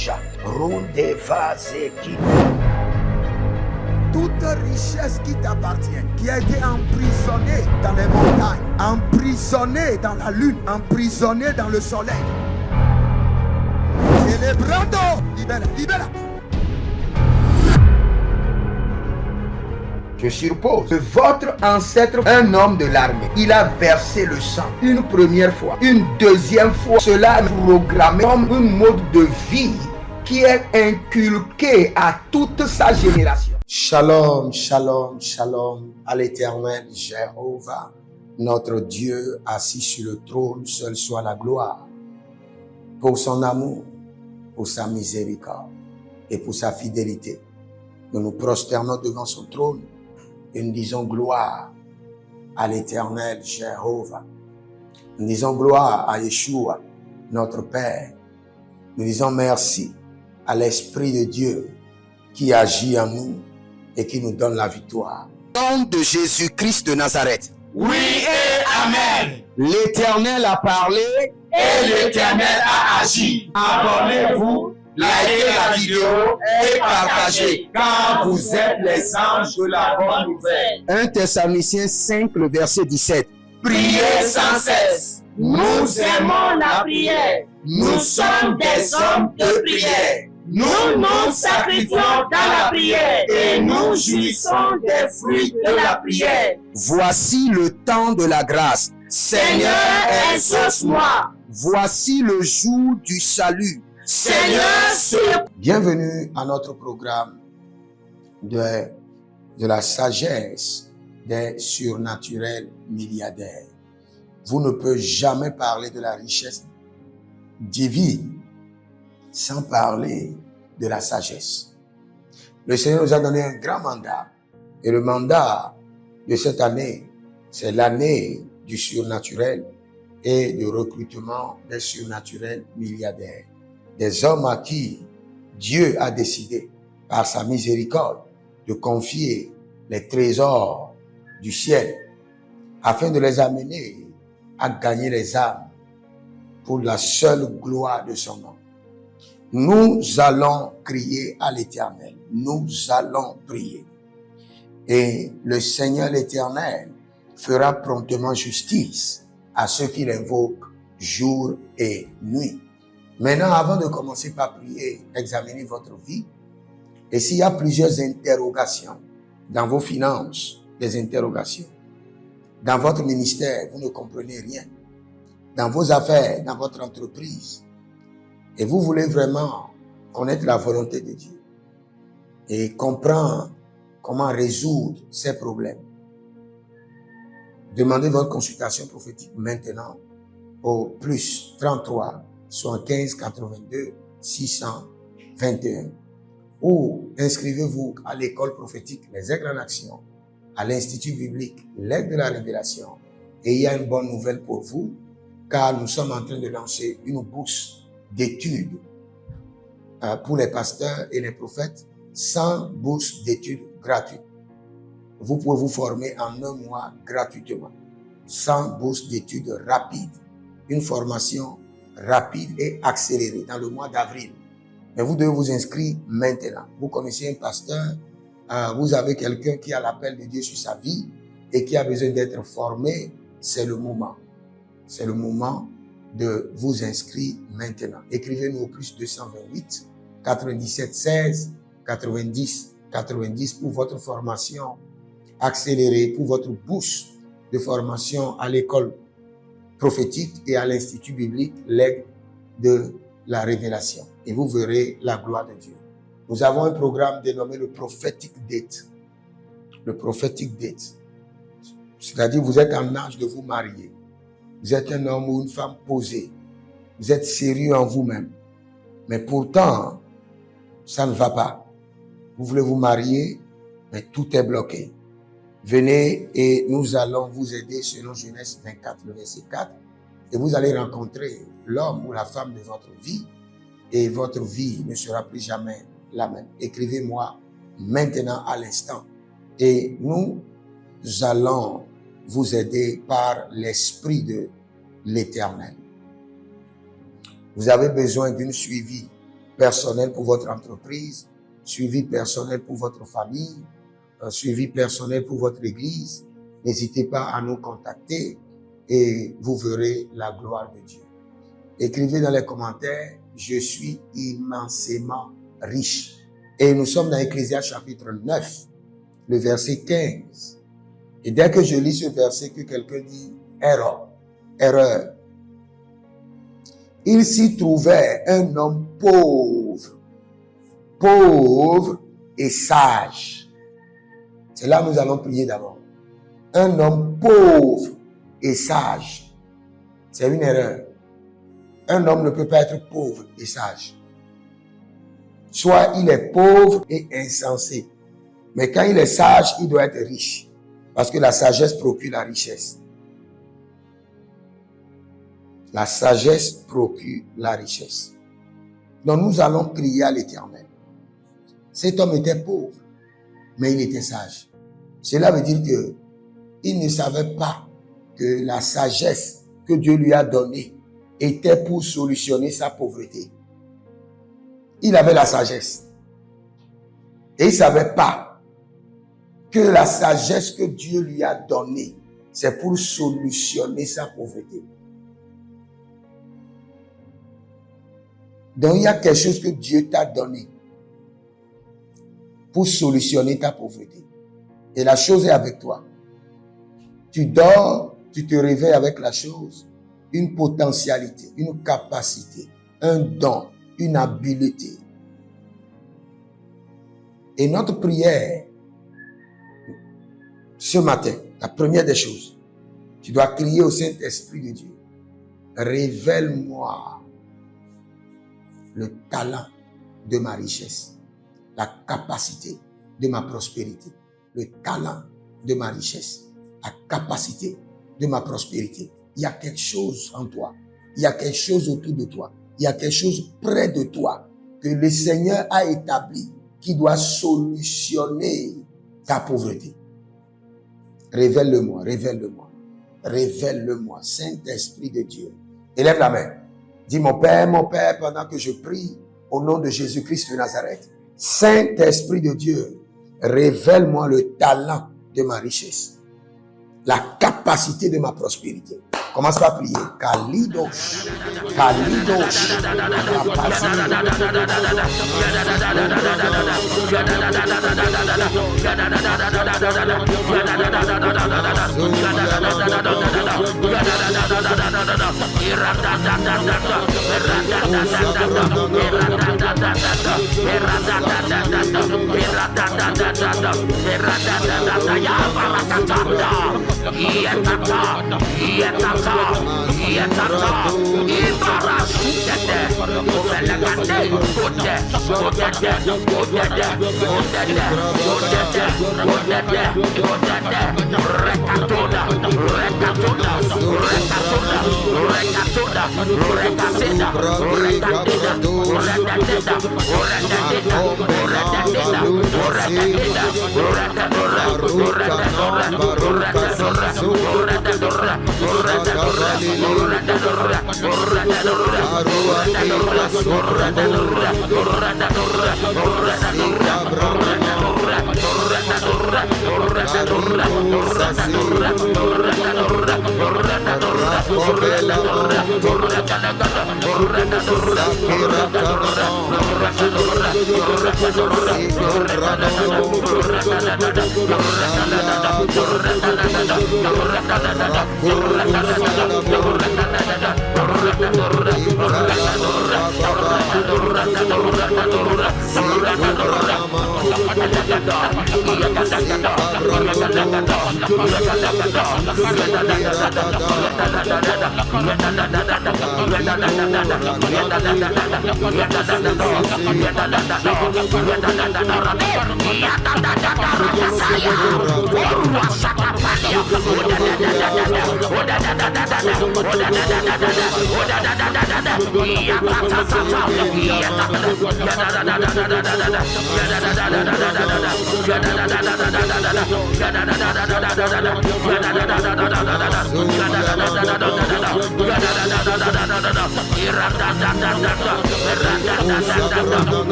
Rouja, Runde Vazeki. Toute richesse qui t'appartient, qui a été emprisonnée dans les montagnes, emprisonnée dans la lune, emprisonnée dans le soleil. Célébrando, libera, libera. Je suppose que votre ancêtre, un homme de l'armée, il a versé le sang une première fois, une deuxième fois. Cela est programmé comme un mode de vie qui est inculqué à toute sa génération. Shalom, shalom, shalom à l'Éternel Jéhovah, notre Dieu assis sur le trône, seul soit la gloire. Pour son amour, pour sa miséricorde et pour sa fidélité, nous nous prosternons devant son trône et nous disons gloire à l'Éternel Jéhovah. Nous disons gloire à Yeshua, notre Père. Nous disons merci à l'Esprit de Dieu qui agit en nous et qui nous donne la victoire. Au nom de Jésus-Christ de Nazareth. Oui et Amen. L'Éternel a parlé et l'Éternel a agi. Abonnez-vous, likez la vidéo et partagez, car vous êtes les anges de la bonne nouvelle. 1 Thessaloniciens 5, le verset 17. Priez sans cesse. Nous aimons la prière. Nous sommes des hommes de prière. Nous nous sacrifions dans la prière et nous jouissons des fruits de la prière. Voici le temps de la grâce. Seigneur, exauce-moi. Voici le jour du salut. Seigneur, bienvenue à notre programme de la sagesse des surnaturels milliardaires. Vous ne pouvez jamais parler de la richesse divine sans parler de la sagesse. Le Seigneur nous a donné un grand mandat. Et le mandat de cette année, c'est l'année du surnaturel et du recrutement des surnaturels milliardaires. Des hommes à qui Dieu a décidé, par sa miséricorde, de confier les trésors du ciel afin de les amener à gagner les âmes pour la seule gloire de son nom. Nous allons crier à l'Éternel. Nous allons prier. Et le Seigneur l'Éternel fera promptement justice à ceux qui l'invoquent jour et nuit. Maintenant, avant de commencer par prier, examinez votre vie. Et s'il y a plusieurs interrogations dans vos finances, des interrogations, dans votre ministère, vous ne comprenez rien, dans vos affaires, dans votre entreprise, et vous voulez vraiment connaître la volonté de Dieu et comprendre comment résoudre ces problèmes, demandez votre consultation prophétique maintenant au plus 33 75 82 621 ou inscrivez-vous à l'école prophétique Les Aigles en Action, à l'Institut biblique L'Aigle de la Révélation. Et il y a une bonne nouvelle pour vous, car nous sommes en train de lancer une bourse d'études pour les pasteurs et les prophètes sans bourse d'études gratuite. Vous pouvez vous former en un mois gratuitement, sans bourse d'études rapide. Une formation rapide et accélérée dans le mois d'avril. Mais vous devez vous inscrire maintenant. Vous connaissez un pasteur, vous avez quelqu'un qui a l'appel de Dieu sur sa vie et qui a besoin d'être formé, c'est le moment. C'est le moment de vous inscrire maintenant. Écrivez-nous au plus 228 97 16 90 90 pour votre formation accélérée, pour votre bourse de formation à l'école prophétique et à l'Institut biblique L'Aigle de la Révélation. Et vous verrez la gloire de Dieu. Nous avons un programme dénommé le Prophetic Date. Le Prophetic Date. C'est-à-dire vous êtes en âge de vous marier. Vous êtes un homme ou une femme posée. Vous êtes sérieux en vous-même. Mais pourtant, ça ne va pas. Vous voulez vous marier, mais tout est bloqué. Venez et nous allons vous aider selon Genèse 24, le verset 4. Et vous allez rencontrer l'homme ou la femme de votre vie. Et votre vie ne sera plus jamais la même. Écrivez-moi maintenant à l'instant. Et nous allons vous aider par l'Esprit de l'Éternel. Vous avez besoin d'un suivi personnel pour votre entreprise, suivi personnel pour votre famille, un suivi personnel pour votre église, n'hésitez pas à nous contacter et vous verrez la gloire de Dieu. Écrivez dans les commentaires, je suis immensément riche. Et nous sommes dans Ecclésiaste chapitre 9, le verset 15. Et dès que je lis ce verset, que quelqu'un dit erreur. Il s'y trouvait un homme pauvre et sage. C'est là que nous allons prier d'abord. Un homme pauvre et sage. C'est une erreur. Un homme ne peut pas être pauvre et sage. Soit il est pauvre et insensé. Mais quand il est sage, il doit être riche. Parce que la sagesse procure la richesse. La sagesse procure la richesse. Donc nous allons prier à l'Éternel. Cet homme était pauvre, mais il était sage. Cela veut dire que il ne savait pas que la sagesse que Dieu lui a donnée était pour solutionner sa pauvreté. Il avait la sagesse. Et il ne savait pas que la sagesse que Dieu lui a donnée, c'est pour solutionner sa pauvreté. Donc il y a quelque chose que Dieu t'a donné pour solutionner ta pauvreté. Et la chose est avec toi. Tu dors, tu te réveilles avec la chose, une potentialité, une capacité, un don, une habileté. Et notre prière, ce matin, la première des choses, tu dois crier au Saint-Esprit de Dieu. Révèle-moi le talent de ma richesse, la capacité de ma prospérité, le talent de ma richesse, la capacité de ma prospérité. Il y a quelque chose en toi, il y a quelque chose autour de toi, il y a quelque chose près de toi que le Seigneur a établi qui doit solutionner ta pauvreté. Révèle-le-moi, révèle-le-moi, révèle-le-moi, Saint-Esprit de Dieu. Élève la main. Dis mon Père, pendant que je prie au nom de Jésus-Christ de Nazareth. Saint-Esprit de Dieu, révèle-moi le talent de ma richesse, la capacité de ma prospérité. Commence par prier. Kalidos.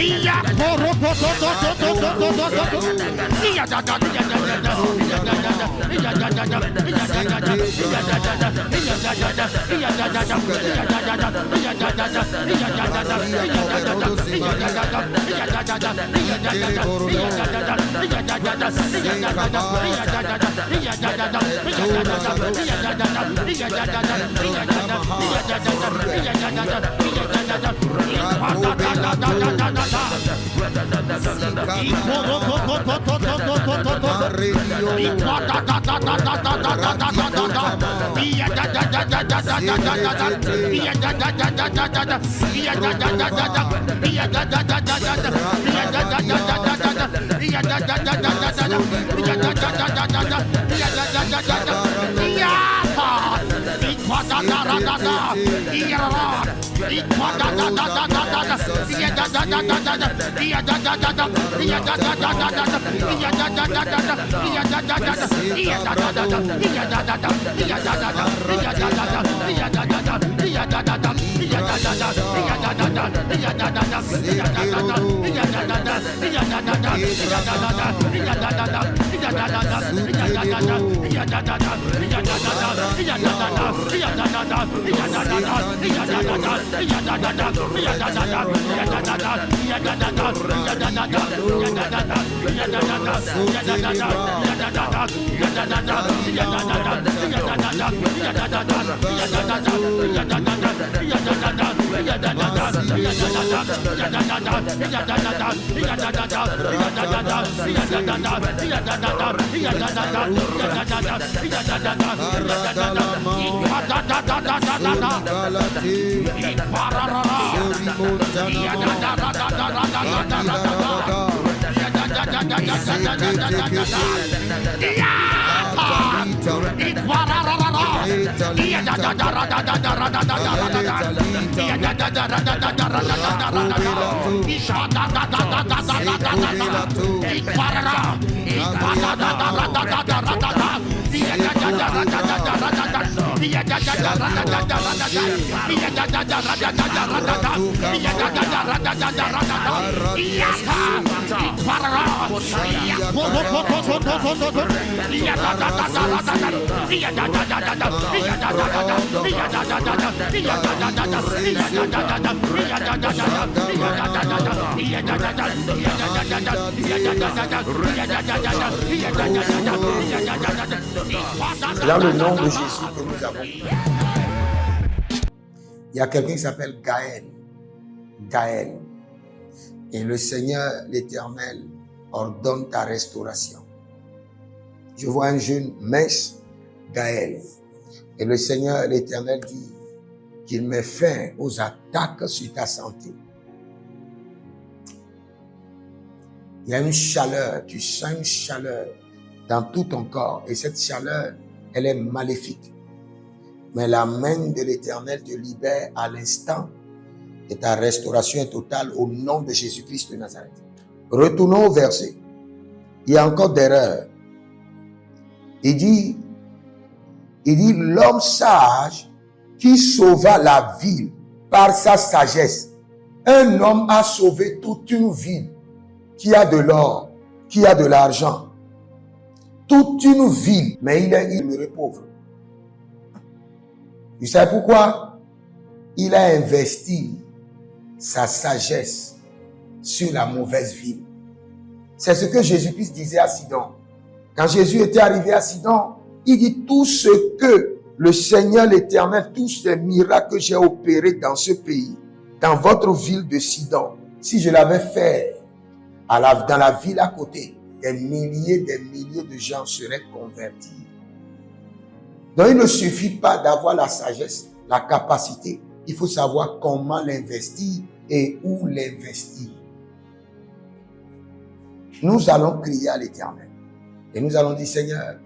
Iya Dans le nom de Jésus que nous avons. Il y a quelqu'un qui s'appelle Gaël. Gaël. Et le Seigneur, l'Éternel, ordonne ta restauration. Je vois un jeune mince, Gaël. Et le Seigneur, l'Éternel, dit qu'il met fin aux attaques sur ta santé. Il y a une chaleur, tu sens une chaleur dans tout ton corps. Et cette chaleur, elle est maléfique. Mais la main de l'Éternel te libère à l'instant et ta restauration est totale au nom de Jésus-Christ de Nazareth. Retournons au verset. Il y a encore d'erreurs. Il dit, l'homme sage qui sauva la ville par sa sagesse. Un homme a sauvé toute une ville qui a de l'or, qui a de l'argent. Toute une ville, mais il est pauvre. Vous savez pourquoi? Il a investi sa sagesse sur la mauvaise ville. C'est ce que Jésus-Christ disait à Sidon. Quand Jésus était arrivé à Sidon, il dit tout ce que le Seigneur l'Éternel, tous ces miracles que j'ai opérés dans ce pays, dans votre ville de Sidon, si je l'avais fait dans la ville à côté, des milliers de gens seraient convertis. Donc il ne suffit pas d'avoir la sagesse, la capacité. Il faut savoir comment l'investir et où l'investir. Nous allons crier à l'Éternel. Et nous allons dire, Seigneur,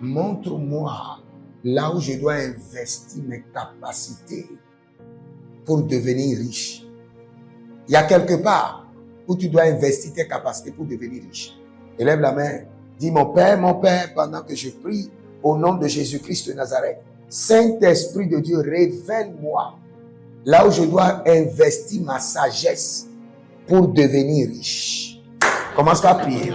montre-moi là où je dois investir mes capacités pour devenir riche. Il y a quelque part où tu dois investir tes capacités pour devenir riche. Élève la main. Dis, mon Père, pendant que je prie, au nom de Jésus-Christ de Nazareth, Saint-Esprit de Dieu, révèle-moi là où je dois investir ma sagesse, pour devenir riche. Commence à prier.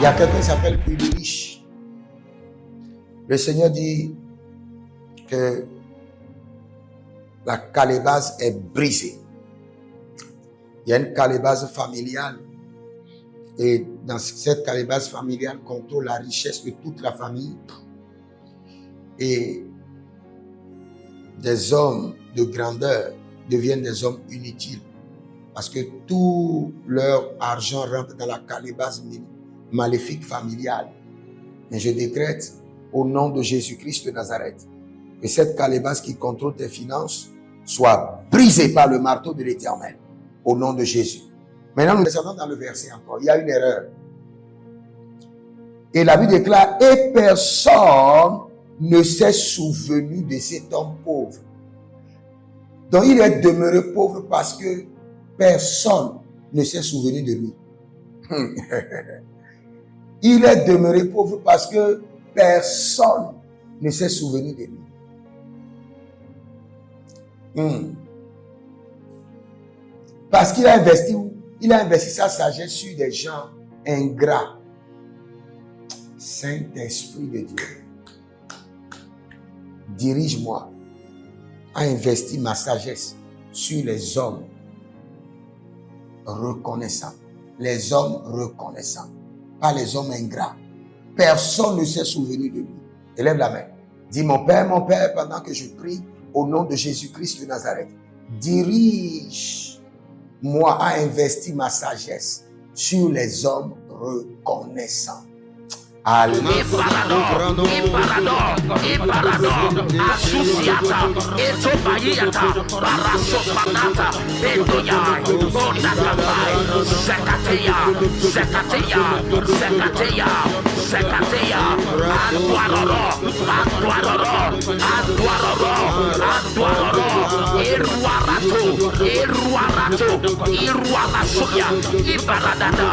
Il y a quelqu'un qui s'appelle Ulrich. Le Seigneur dit que la calebasse est brisée. Il y a une calebasse familiale. Et dans cette calebasse familiale contrôle la richesse de toute la famille. Et des hommes de grandeur deviennent des hommes inutiles parce que tout leur argent rentre dans la calebasse maléfique familiale. Mais je décrète au nom de Jésus-Christ de Nazareth que cette calebasse qui contrôle tes finances soit brisée par le marteau de l'Éternel au nom de Jésus. Maintenant, nous descendons dans le verset encore. Il y a une erreur. Et la Bible déclare, et personne ne s'est souvenu de cet homme pauvre. Donc, il est demeuré pauvre parce que personne ne s'est souvenu de lui. Il est demeuré pauvre parce que personne ne s'est souvenu de lui. Parce qu'il a investi où? Il a investi sa sagesse sur des gens ingrats. Saint-Esprit de Dieu, dirige-moi à investir ma sagesse sur les hommes reconnaissants. Les hommes reconnaissants, pas les hommes ingrats. Personne ne s'est souvenu de lui. Élève la main. Dis, mon Père, pendant que je prie au nom de Jésus-Christ de Nazareth, dirige-moi à investir ma sagesse sur les hommes reconnaissants. Iparador, Asusiata, Etobayata, Parasopanata, Bedoya, Bonatabai, Zekateya, Aduaroro, Iruarasoya, Ibaradada,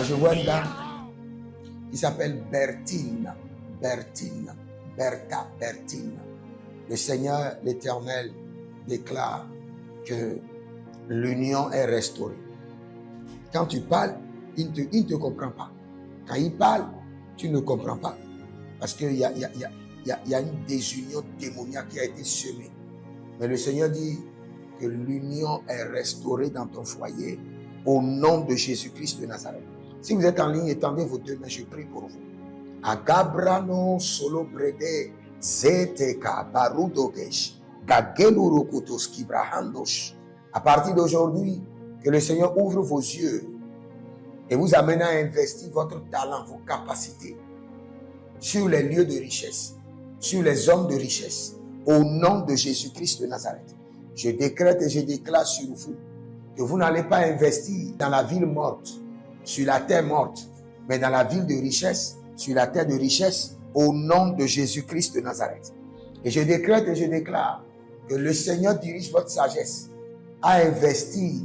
Je vois une dame qui s'appelle Bertine. Bertine. Le Seigneur, l'Éternel, déclare que l'union est restaurée. Quand tu parles, il ne te comprend pas. Quand il parle, tu ne comprends pas. Parce qu'il y a une désunion démoniaque qui a été semée. Mais le Seigneur dit que l'union est restaurée dans ton foyer au nom de Jésus-Christ de Nazareth. Si vous êtes en ligne, étendez vos deux mains, je prie pour vous. Agabrano solo brede zeteka barudogesh gagelurukutos kibrahandosh. À partir d'aujourd'hui, que le Seigneur ouvre vos yeux et vous amène à investir votre talent, vos capacités sur les lieux de richesse, sur les hommes de richesse, au nom de Jésus-Christ de Nazareth. Je décrète et je déclare sur vous que vous n'allez pas investir dans la ville morte, sur la terre morte, mais dans la ville de richesse, sur la terre de richesse, au nom de Jésus-Christ de Nazareth. Et je décrète et je déclare que le Seigneur dirige votre sagesse à investir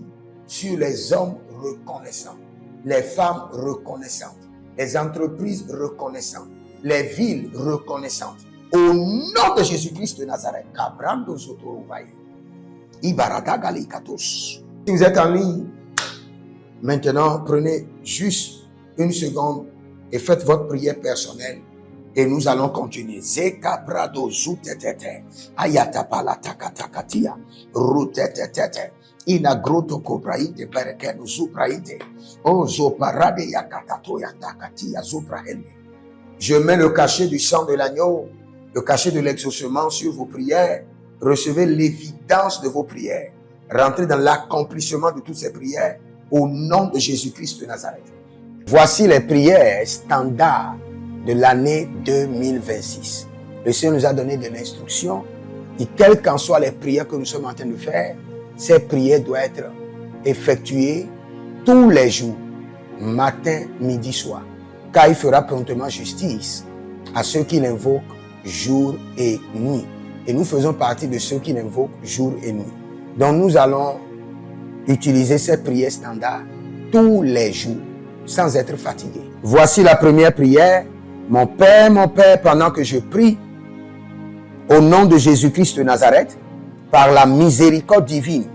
sur les hommes reconnaissants, les femmes reconnaissantes, les entreprises reconnaissantes, les villes reconnaissantes. Au nom de Jésus-Christ de Nazareth. Si vous êtes en ligne, maintenant prenez juste une seconde et faites votre prière personnelle. Et nous allons continuer. Zeka brado zutetete. Ayata pala takatakatia. Rutetete. Ina groto kobraite perekeno zupraite. Oh zoparade yakatato yatakatia zuprahende. Je mets le cachet du sang de l'agneau, le cachet de l'exaucement sur vos prières. Recevez l'évidence de vos prières. Rentrez dans l'accomplissement de toutes ces prières au nom de Jésus-Christ de Nazareth. Voici les prières standards de l'année 2026. Le Seigneur nous a donné de l'instruction et quelles qu'en soient les prières que nous sommes en train de faire, ces prières doivent être effectuées tous les jours, matin, midi, soir. Car il fera promptement justice à ceux qui l'invoquent jour et nuit. Et nous faisons partie de ceux qui l'invoquent jour et nuit. Donc nous allons utiliser ces prières standards tous les jours, sans être fatigués. Voici la première prière. Mon Père, pendant que je prie, au nom de Jésus-Christ de Nazareth, par la miséricorde divine,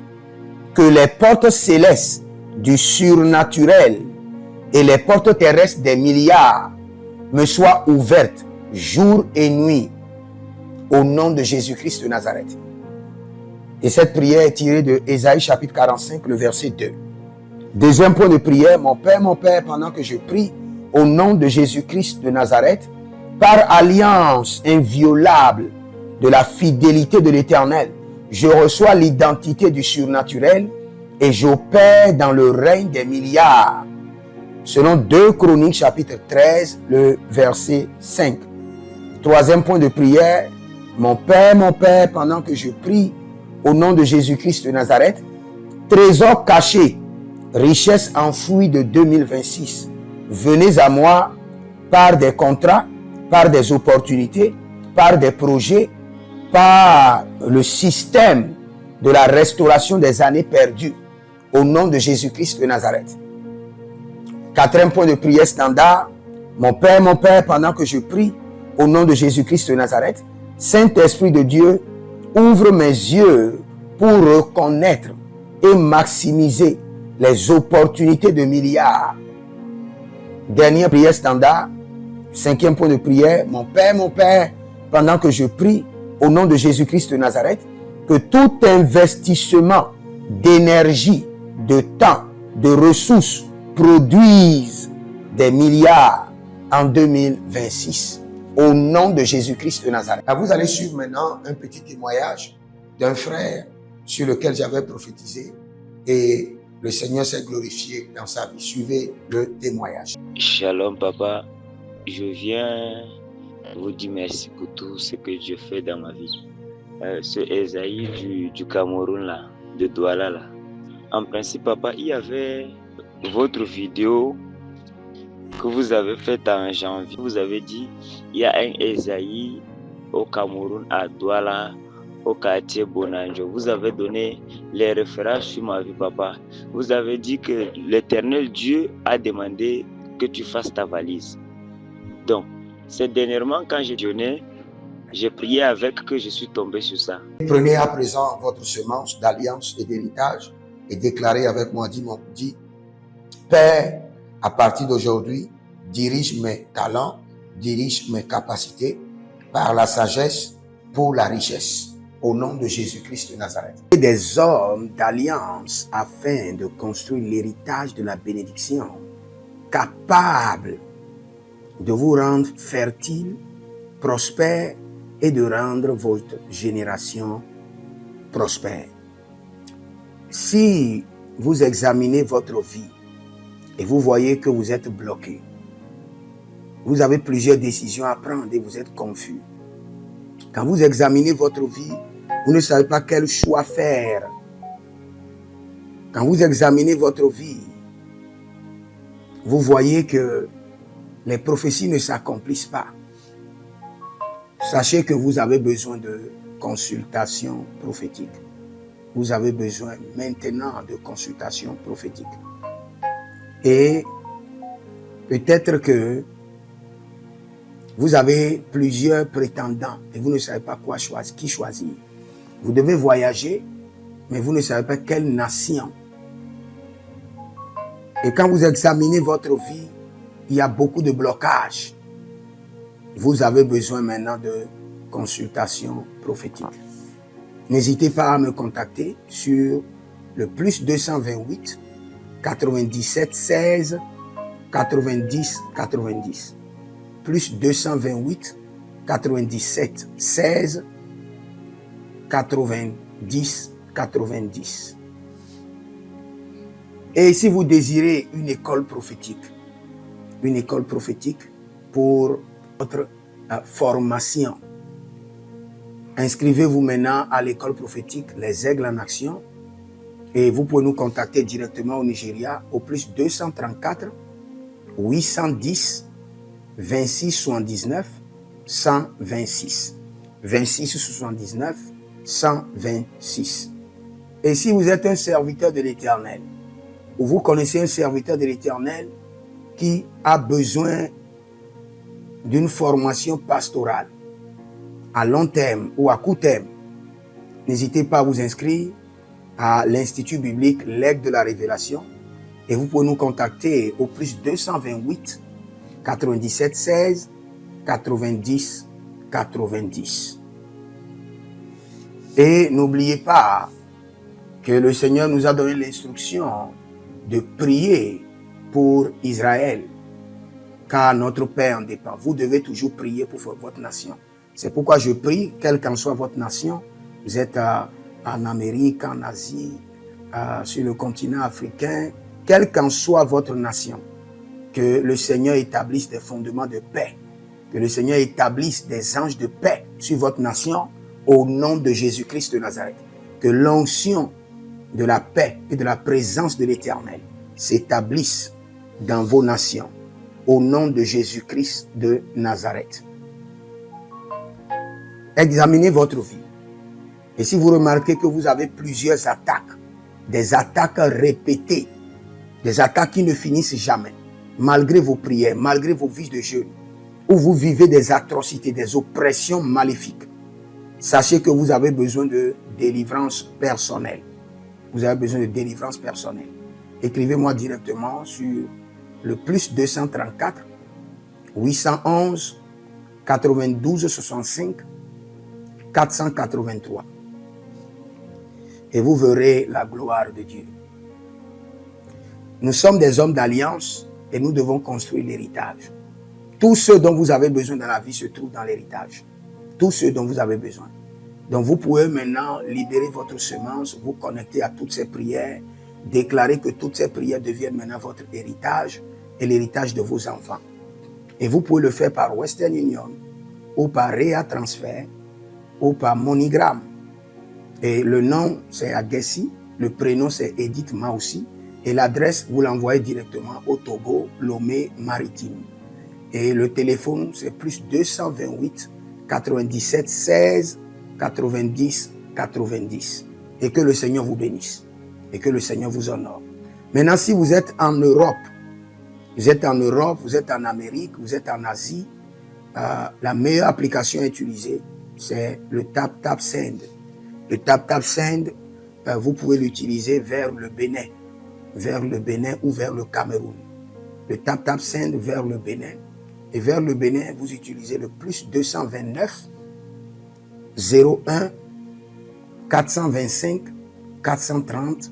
que les portes célestes du surnaturel et les portes terrestres des milliards me soient ouvertes jour et nuit, au nom de Jésus-Christ de Nazareth. Et cette prière est tirée de Ésaïe chapitre 45, le verset 2. Deuxième point de prière, mon Père, pendant que je prie, au nom de Jésus-Christ de Nazareth, par alliance inviolable de la fidélité de l'Éternel, je reçois l'identité du surnaturel et j'opère dans le règne des milliards. Selon 2 Chroniques chapitre 13, le verset 5. Troisième point de prière, mon Père, pendant que je prie, au nom de Jésus-Christ de Nazareth, trésor caché, richesse enfouie de 2026. Venez à moi par des contrats, par des opportunités, par des projets, par le système de la restauration des années perdues, au nom de Jésus-Christ de Nazareth. Quatrième point de prière standard, mon Père, pendant que je prie, au nom de Jésus-Christ de Nazareth, Saint-Esprit de Dieu, ouvre mes yeux pour reconnaître et maximiser les opportunités de milliards. Dernière prière standard, 5e point de prière, mon Père, pendant que je prie, au nom de Jésus-Christ de Nazareth, que tout investissement d'énergie, de temps, de ressources produise des milliards en 2026. Au nom de Jésus-Christ de Nazareth. Vous allez suivre maintenant un petit témoignage d'un frère sur lequel j'avais prophétisé et le Seigneur s'est glorifié dans sa vie. Suivez le témoignage. Shalom papa, je viens vous dire merci pour tout ce que Dieu fait dans ma vie. Ce Esaïe du Cameroun là, de Douala là. En principe papa, il y avait votre vidéo que vous avez faite en janvier. Vous avez dit il y a un Esaïe au Cameroun à Douala, au quartier Bonanjo. Vous avez donné les références sur ma vie papa. Vous avez dit que l'Éternel Dieu a demandé que tu fasses ta valise. Donc, c'est dernièrement quand j'ai jeûné, j'ai prié avec que je suis tombé sur ça. Prenez à présent votre semence d'alliance et d'héritage et déclarez avec moi, dit Père, à partir d'aujourd'hui, dirige mes talents, dirige mes capacités par la sagesse pour la richesse. Au nom de Jésus-Christ de Nazareth. Des hommes d'alliance afin de construire l'héritage de la bénédiction, capables de vous rendre fertile, prospère et de rendre votre génération prospère. Si vous examinez votre vie et vous voyez que vous êtes bloqué, vous avez plusieurs décisions à prendre et vous êtes confus. Quand vous examinez votre vie, vous ne savez pas quel choix faire. Quand vous examinez votre vie, vous voyez que les prophéties ne s'accomplissent pas. Sachez que vous avez besoin de consultation prophétique. Vous avez besoin maintenant de consultation prophétique. Et peut-être que vous avez plusieurs prétendants et vous ne savez pas qui choisir. Vous devez voyager, mais vous ne savez pas quelle nation. Et quand vous examinez votre vie, il y a beaucoup de blocages. Vous avez besoin maintenant de consultation prophétique. N'hésitez pas à me contacter sur le +228 97 16 90 90. +228 97 16 90 90. Et si vous désirez une école prophétique pour votre formation, inscrivez-vous maintenant à l'école prophétique Les Aigles en Action et vous pouvez nous contacter directement au Nigeria au +234 810 26 79 126. 26 79 126. Et si vous êtes un serviteur de l'Éternel, ou vous connaissez un serviteur de l'Éternel qui a besoin d'une formation pastorale à long terme ou à court terme, n'hésitez pas à vous inscrire à l'Institut biblique L'Aigle de la Révélation et vous pouvez nous contacter au +228 97 16 90 90. Et n'oubliez pas que le Seigneur nous a donné l'instruction de prier pour Israël, car notre paix en dépend. Vous devez toujours prier pour votre nation. C'est pourquoi je prie, quelle qu'en soit votre nation, vous êtes en Amérique, en Asie, sur le continent africain, quelle qu'en soit votre nation, que le Seigneur établisse des fondements de paix, que le Seigneur établisse des anges de paix sur votre nation, au nom de Jésus-Christ de Nazareth. Que l'onction de la paix et de la présence de l'Éternel s'établisse dans vos nations, au nom de Jésus-Christ de Nazareth. Examinez votre vie. Et si vous remarquez que vous avez plusieurs attaques, des attaques répétées, des attaques qui ne finissent jamais, malgré vos prières, malgré vos vies de jeûne, où vous vivez des atrocités, des oppressions maléfiques, sachez que vous avez besoin de délivrance personnelle. Vous avez besoin de délivrance personnelle. Écrivez-moi directement sur le plus 234 811 92 65 483. Et vous verrez la gloire de Dieu. Nous sommes des hommes d'alliance et nous devons construire l'héritage. Tout ce dont vous avez besoin dans la vie se trouve dans l'héritage. Tout ce dont vous avez besoin. Donc vous pouvez maintenant libérer votre semence, vous connecter à toutes ces prières, déclarer que toutes ces prières deviennent maintenant votre héritage et l'héritage de vos enfants. Et vous pouvez le faire par Western Union ou par Rea Transfer ou par MoneyGram. Et le nom c'est Agessi, le prénom c'est Edith Maussi et l'adresse vous l'envoyez directement au Togo, Lomé Maritime. Et le téléphone c'est plus 228 97 16 90 90. Et que le Seigneur vous bénisse. Et que le Seigneur vous honore. Maintenant, si vous êtes en Europe, vous êtes en Amérique, vous êtes en Asie, la meilleure application à utiliser, c'est le TapTapSend. Le TapTapSend, vous pouvez l'utiliser vers le Bénin ou vers le Cameroun. Le TapTapSend vers le Bénin. Et vers le Bénin, vous utilisez le plus 229 01 425 430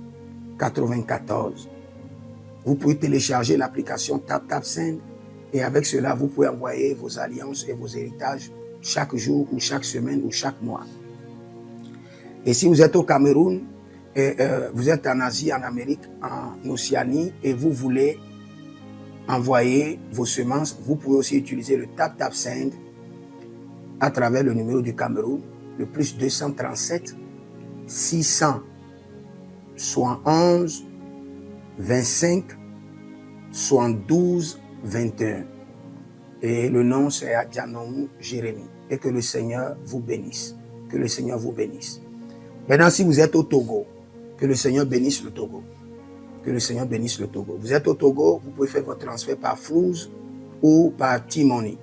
94. Vous pouvez télécharger l'application TapTapSend et avec cela, vous pouvez envoyer vos alliances et vos héritages chaque jour ou chaque semaine ou chaque mois. Et si vous êtes au Cameroun, vous êtes en Asie, en Amérique, en Océanie et vous voulez envoyer vos semences, vous pouvez aussi utiliser le TapTapSend à travers le numéro du Cameroun, le plus 237 671 25 72 21. Et le nom c'est Adjanou Jérémie. Et que le Seigneur vous bénisse. Que le Seigneur vous bénisse. Maintenant, si vous êtes au Togo, que le Seigneur bénisse le Togo. Que le Seigneur bénisse le Togo. Vous êtes au Togo, vous pouvez faire votre transfert par Flouz ou par T-Money.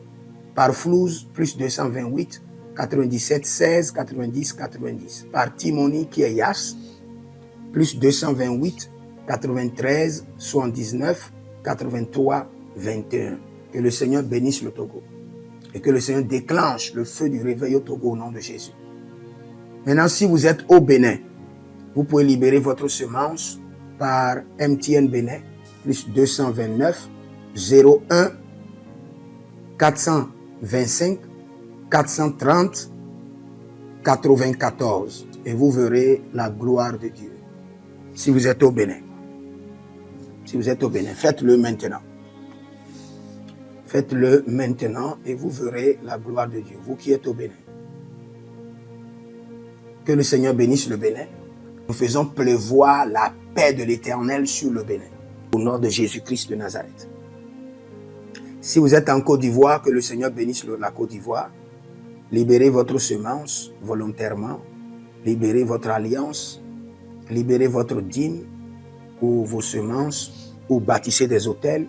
Par Flouz, plus 228 97 16 90 90. Par T-Money qui est Yas, plus 228 93 79 83 21. Que le Seigneur bénisse le Togo. Et que le Seigneur déclenche le feu du réveil au Togo au nom de Jésus. Maintenant, si vous êtes au Bénin, vous pouvez libérer votre semence par MTN Bénin, plus 229 01 425 430 94. Et vous verrez la gloire de Dieu. Si vous êtes au Bénin. Si vous êtes au Bénin, faites-le maintenant. Faites-le maintenant et vous verrez la gloire de Dieu. Vous qui êtes au Bénin. Que le Seigneur bénisse le Bénin. Nous faisons pleuvoir la paix de l'Éternel sur le Bénin. Au nom de Jésus-Christ de Nazareth. Si vous êtes en Côte d'Ivoire, que le Seigneur bénisse la Côte d'Ivoire. Libérez votre semence volontairement. Libérez votre alliance. Libérez votre dîme ou vos semences ou bâtissez des hôtels.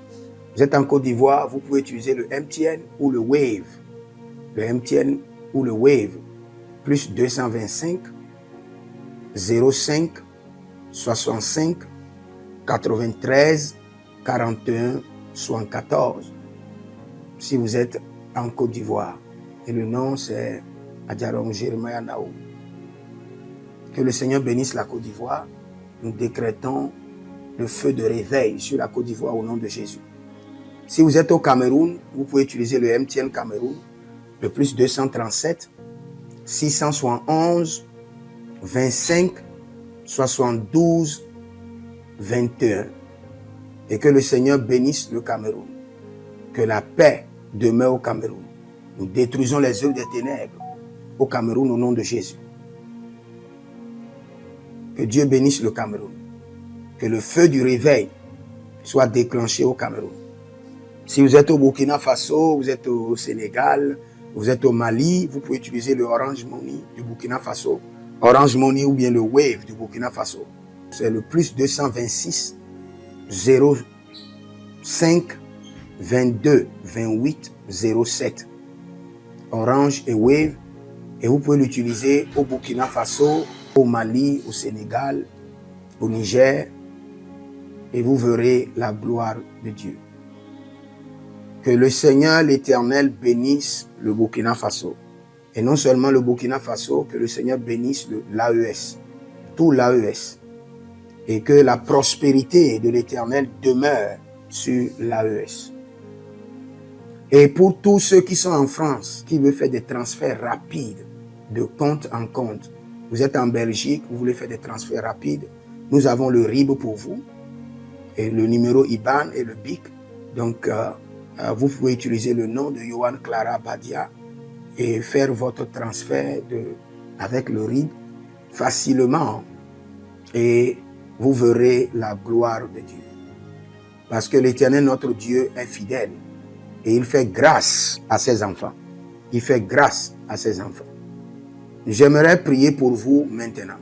Vous êtes en Côte d'Ivoire, vous pouvez utiliser le MTN ou le Wave. Le MTN ou le Wave. Plus 225 05 65 93 41 74. Si vous êtes en Côte d'Ivoire. Et le nom c'est Adjaron Jeremiah Naou. Que le Seigneur bénisse la Côte d'Ivoire. Nous décrétons le feu de réveil sur la Côte d'Ivoire au nom de Jésus. Si vous êtes au Cameroun, vous pouvez utiliser le MTN Cameroun, le plus 237 671 25 72 21. Et que le Seigneur bénisse le Cameroun. Que la paix demeure au Cameroun. Nous détruisons les œuvres des ténèbres au Cameroun au nom de Jésus. Que Dieu bénisse le Cameroun. Que le feu du réveil soit déclenché au Cameroun. Si vous êtes au Burkina Faso, vous êtes au Sénégal, vous êtes au Mali, vous pouvez utiliser le Orange Money du Burkina Faso. Orange Money ou bien le Wave du Burkina Faso. C'est le plus 226 05 22 28 07. Orange et Wave. Et vous pouvez l'utiliser au Burkina Faso, au Mali, au Sénégal, au Niger. Et vous verrez la gloire de Dieu. Que le Seigneur l'Éternel bénisse le Burkina Faso. Et non seulement le Burkina Faso, que le Seigneur bénisse l'AES, tout l'AES. Et que la prospérité de l'Éternel demeure sur l'AES. Et pour tous ceux qui sont en France, qui veulent faire des transferts rapides de compte en compte, vous êtes en Belgique, vous voulez faire des transferts rapides, nous avons le RIB pour vous, et le numéro IBAN et le BIC. Donc, vous pouvez utiliser le nom de Yohan Clara Badia et faire votre transfert avec le RIB facilement. Et vous verrez la gloire de Dieu. Parce que l'Éternel, notre Dieu, est fidèle. Et il fait grâce à ses enfants. Il fait grâce à ses enfants. J'aimerais prier pour vous maintenant.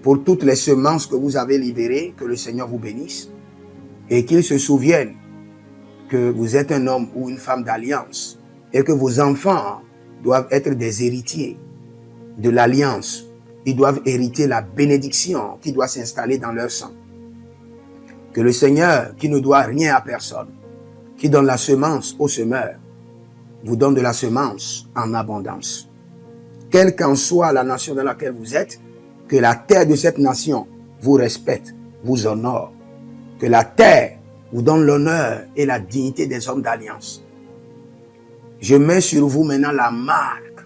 Pour toutes les semences que vous avez libérées, que le Seigneur vous bénisse. Et qu'il se souvienne que vous êtes un homme ou une femme d'alliance. Et que vos enfants doivent être des héritiers de l'alliance. Ils doivent hériter la bénédiction qui doit s'installer dans leur sang. Que le Seigneur, qui ne doit rien à personne, qui donne la semence au semeur, vous donne de la semence en abondance. Quelle qu'en soit la nation dans laquelle vous êtes, que la terre de cette nation vous respecte, vous honore. Que la terre vous donne l'honneur et la dignité des hommes d'alliance. Je mets sur vous maintenant la marque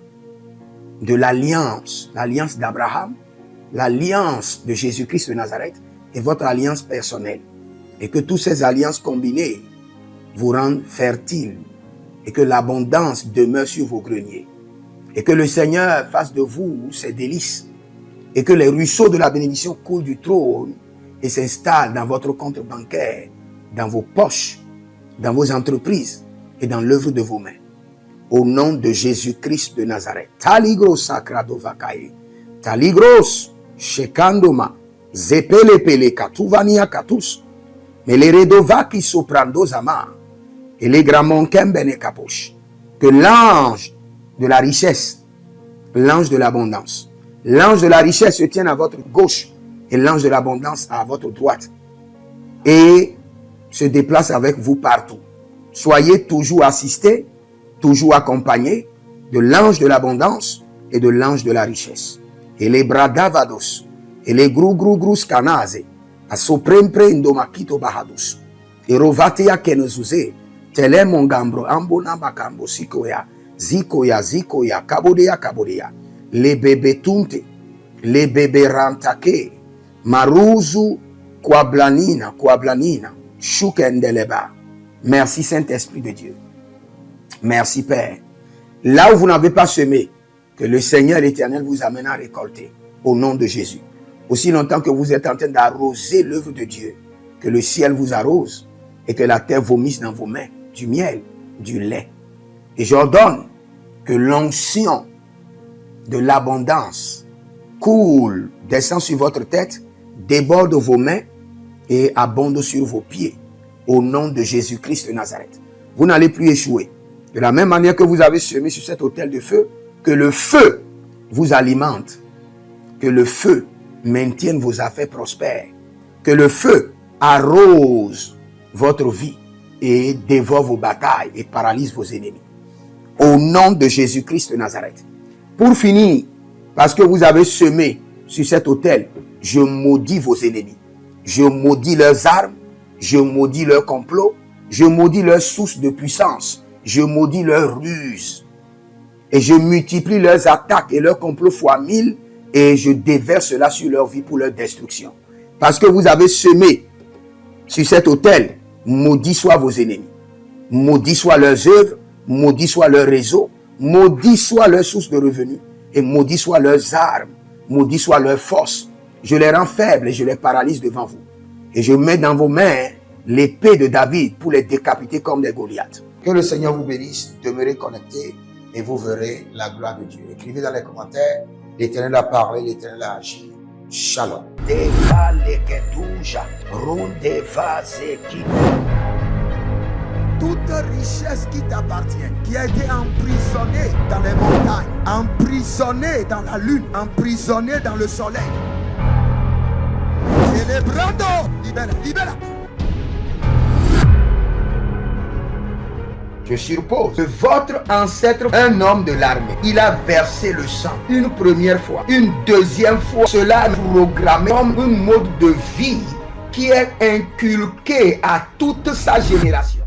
de l'alliance d'Abraham, l'alliance de Jésus-Christ de Nazareth et votre alliance personnelle. Et que toutes ces alliances combinées vous rendent fertiles et que l'abondance demeure sur vos greniers. Et que le Seigneur fasse de vous ses délices et que les ruisseaux de la bénédiction coulent du trône et s'installent dans votre compte bancaire, dans vos poches, dans vos entreprises et dans l'œuvre de vos mains. Au nom de Jésus-Christ de Nazareth. Taligros sacrado vakae. Taligros shekandoma. Zepelepele katuvania katus. Meleredovaki soprando zama. Et les gramons kembene kaposh. Que l'ange de la richesse, l'ange de l'abondance, l'ange de la richesse se tienne à votre gauche et l'ange de l'abondance à votre droite. Et se déplace avec vous partout. Soyez toujours assistés, toujours accompagné de l'ange de l'abondance et de l'ange de la richesse. Et les bradavados, et les grou scanaze, a soprempre indomakito bahadus, et rovatea kenezuze, tele mongambro ambona bakambo sikoya, zikoya, kabodea, les bébés tunte, les bébés rantake, maruzu, kwablanina, shukendeleba. Merci Saint-Esprit de Dieu. Merci Père. Là où vous n'avez pas semé, que le Seigneur l'Éternel vous amène à récolter au nom de Jésus. Aussi longtemps que vous êtes en train d'arroser l'œuvre de Dieu, que le ciel vous arrose et que la terre vomisse dans vos mains du miel, du lait. Et j'ordonne que l'onction de l'abondance coule, descend sur votre tête, déborde vos mains et abonde sur vos pieds au nom de Jésus-Christ de Nazareth. Vous n'allez plus échouer. De la même manière que vous avez semé sur cet autel de feu, que le feu vous alimente, que le feu maintienne vos affaires prospères, que le feu arrose votre vie et dévore vos batailles et paralyse vos ennemis. Au nom de Jésus-Christ de Nazareth. Pour finir, parce que vous avez semé sur cet autel, je maudis vos ennemis. Je maudis leurs armes, je maudis leurs complots, je maudis leurs sources de puissance, je maudis leurs ruses. Et je multiplie leurs attaques et leurs complots fois 1000 et je déverse cela sur leur vie pour leur destruction. Parce que vous avez semé sur cet autel, maudit soient vos ennemis, maudit soient leurs œuvres, maudit soit leur réseau, maudit soit leur source de revenus et maudit soient leurs armes, maudit soit leur force. Je les rends faibles et je les paralyse devant vous. Et je mets dans vos mains l'épée de David pour les décapiter comme des Goliaths. Que le Seigneur vous bénisse, demeurez connectés et vous verrez la gloire de Dieu. Écrivez dans les commentaires, l'Éternel a parlé, l'Éternel a agi. Shalom. Toute richesse qui t'appartient, qui a été emprisonnée dans les montagnes, emprisonnée dans la lune, emprisonnée dans le soleil. Célébrando, libère, libère. Je suppose que votre ancêtre, un homme de l'armée, il a versé le sang une première fois, une deuxième fois. Cela est programmé comme un mode de vie qui est inculqué à toute sa génération.